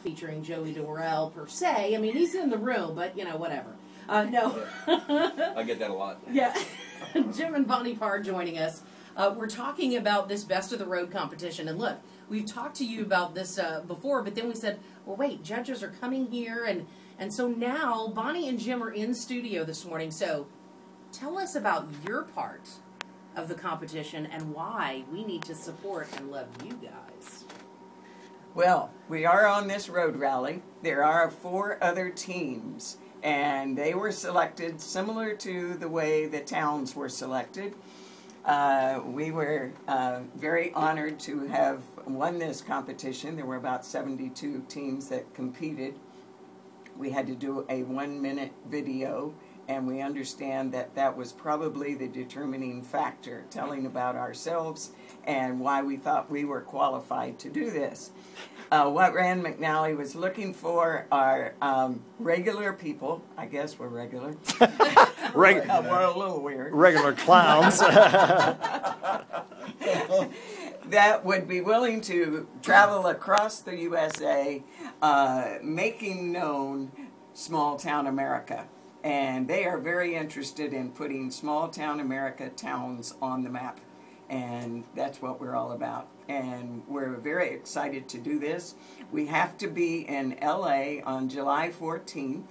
featuring Joey Dorrell per se. I mean, he's in the room, but, you know, whatever. No. I get that a lot. Yeah. Jim and Bonnie Parr joining us. We're talking about this Best of the Road competition. And look, we've talked to you about this before, but then we said, well, wait, judges are coming here. And so now Bonnie and Jim are in studio this morning. So tell us about your part of the competition and why we need to support and love you guys. Well, we are on this road rally. There are 4 other teams, and they were selected similar to the way the towns were selected. We were very honored to have won this competition. There were about 72 teams that competed. We had to do a 1-minute video, and we understand that that was probably the determining factor, telling about ourselves and why we thought we were qualified to do this. What Rand McNally was looking for are regular people. I guess we're regular. We're a little weird. Regular clowns. That would be willing to travel across the USA, making known small town America. And they are very interested in putting small town America towns on the map. And that's what we're all about. And we're very excited to do this. We have to be in LA on July 14th.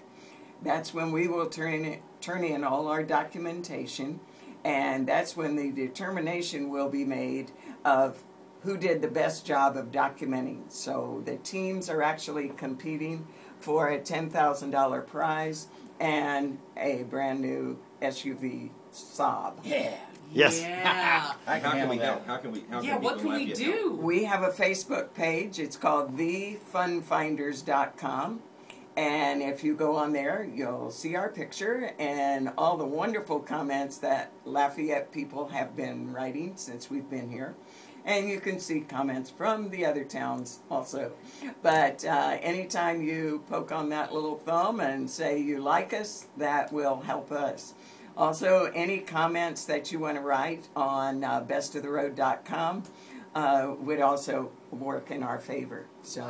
That's when we will turn in all our documentation. And that's when the determination will be made of who did the best job of documenting. So the teams are actually competing for a $10,000 prize and a brand new SUV Saab. Yeah. Yes. Yeah. How can we help? How can we What can we do? We have a Facebook page. It's called thefunfinders.com. And if you go on there, you'll see our picture and all the wonderful comments that Lafayette people have been writing since we've been here. And you can see comments from the other towns also. But anytime you poke on that little thumb and say you like us, that will help us. Also, any comments that you want to write on bestoftheroad.com would also work in our favor. So,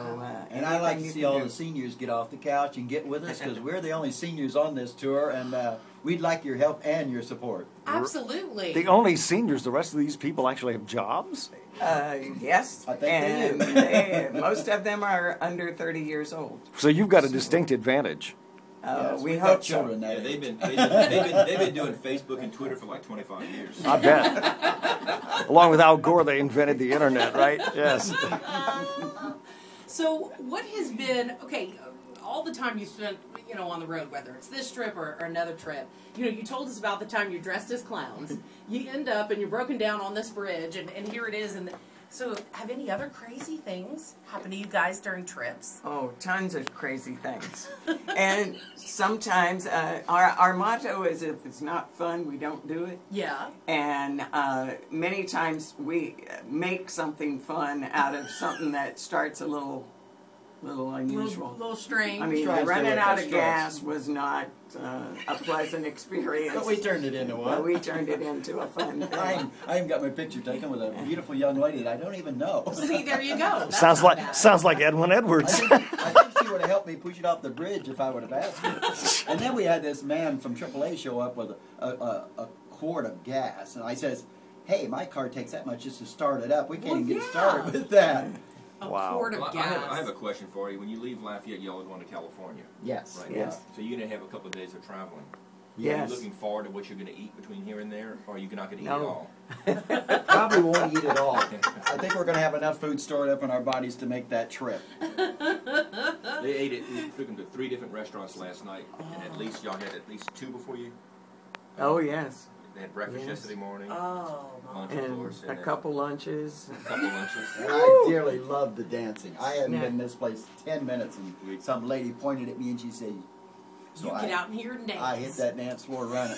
and I like to see all the seniors get off the couch and get with us, because we're the only seniors on this tour, and we'd like your help and your support. Absolutely. The only seniors, the rest of these people actually have jobs? Yes. I think they do. Most of them are under 30 years old. So you've got a distinct advantage. Yes, we hope children. so. Yeah, they've been doing Facebook and Twitter for like 25 years. I bet. Along with Al Gore, they invented the internet, right? Yes. So what has been, okay, all the time you spent, you know, on the road, whether it's this trip or another trip, you know, you told us about the time you're dressed as clowns. You end up and you're broken down on this bridge, and here it is. And so have any other crazy things happened to you guys during trips? Oh, tons of crazy things. And sometimes our motto is, if it's not fun, we don't do it. Yeah. And many times we make something fun out of something that starts a little unusual. Little strange. I mean, running out of gas was not a pleasant experience. But we turned it into one. But we turned it into a fun thing. I even got my picture taken with a beautiful young lady that I don't even know. See, there you go. That's Sounds not bad. like Edwin Edwards. I think she would have helped me push it off the bridge if I would have asked her. And then we had this man from AAA show up with a quart of gas, and I says, "Hey, my car takes that much just to start it up. We can't even get started with that." A Wow. quart of Well, gas. I have a question for you. When you leave Lafayette, you always want to California. Yes. Right? Yes. So you're going to have a couple of days of traveling. Are Yes. you looking forward to what you're going to eat between here and there, or are you not going to eat No. at all? Probably won't eat it all. I think we're going to have enough food stored up in our bodies to make that trip. They ate it. We took them to 3 different restaurants last night, and at least y'all had at least 2 before you. Oh, yes. They had breakfast Yes. yesterday morning, Oh, my. lunch, of And course, a then couple lunches. a couple lunches. And I dearly love the dancing. I hadn't Yeah. been in this place 10 minutes, and some lady pointed at me and she said, You get out in here and dance. I hit that dance floor running.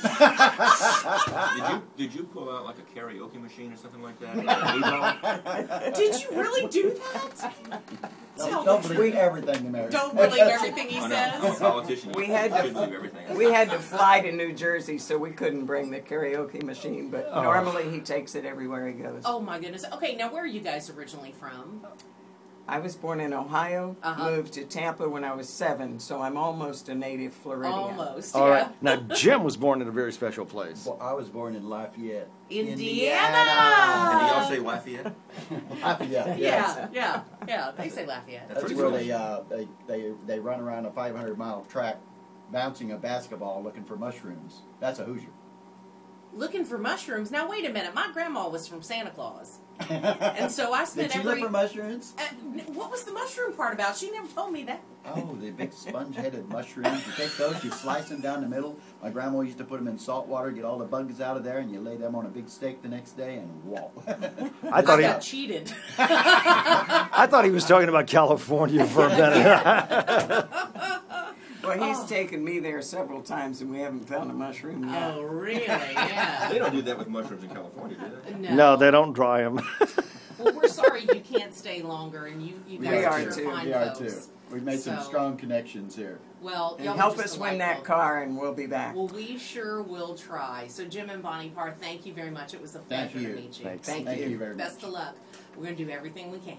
Did you pull out like a karaoke machine or something like that? Did you really do that? Don't believe everything the mayor Don't believe everything he I'm a says. politician. We had I to- should believe everything. We had to fly to New Jersey, so we couldn't bring the karaoke machine, but Oh. normally he takes it everywhere he goes. Oh my goodness. Okay, now where are you guys originally from? I was born in Ohio, Uh-huh. moved to Tampa when I was 7, so I'm almost a native Floridian. Almost. All yeah. right. Now, Jim was born in a very special place. Well, I was born in Lafayette, Indiana. And do y'all say Lafayette? Lafayette. Yeah. They say Lafayette. That's Pretty where cool. they run around a 500-mile track, bouncing a basketball, looking for mushrooms. That's a Hoosier. Looking for mushrooms. Now wait a minute. My grandma was from Santa Claus, and so I spent Did you look for mushrooms? What was the mushroom part about? She never told me that. Oh, the big sponge-headed mushrooms. You take those, you slice them down the middle. My grandma used to put them in salt water, get all the bugs out of there, and you lay them on a big steak the next day, and whoa. I thought I he, got cheated. I thought he was talking about California for a minute. Well, he's taken me there several times, and we haven't found a mushroom yet. Oh, really? Yeah. They don't do that with mushrooms in California, do they? No, they don't dry them. Well, we're sorry you can't stay longer, and you We guys are are sure too. fine We are folks. too. We've made some So- strong connections here. Well, And y'all are help just us win that delightful. car, and we'll be back. Well, we sure will try. So, Jim and Bonnie Parr, thank you very much. It was a Thank pleasure you. to meet you. Thanks. Thank Thank you. you very much. Best of luck. We're going to do everything we can.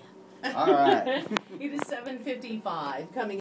All right. It is 7:55 coming.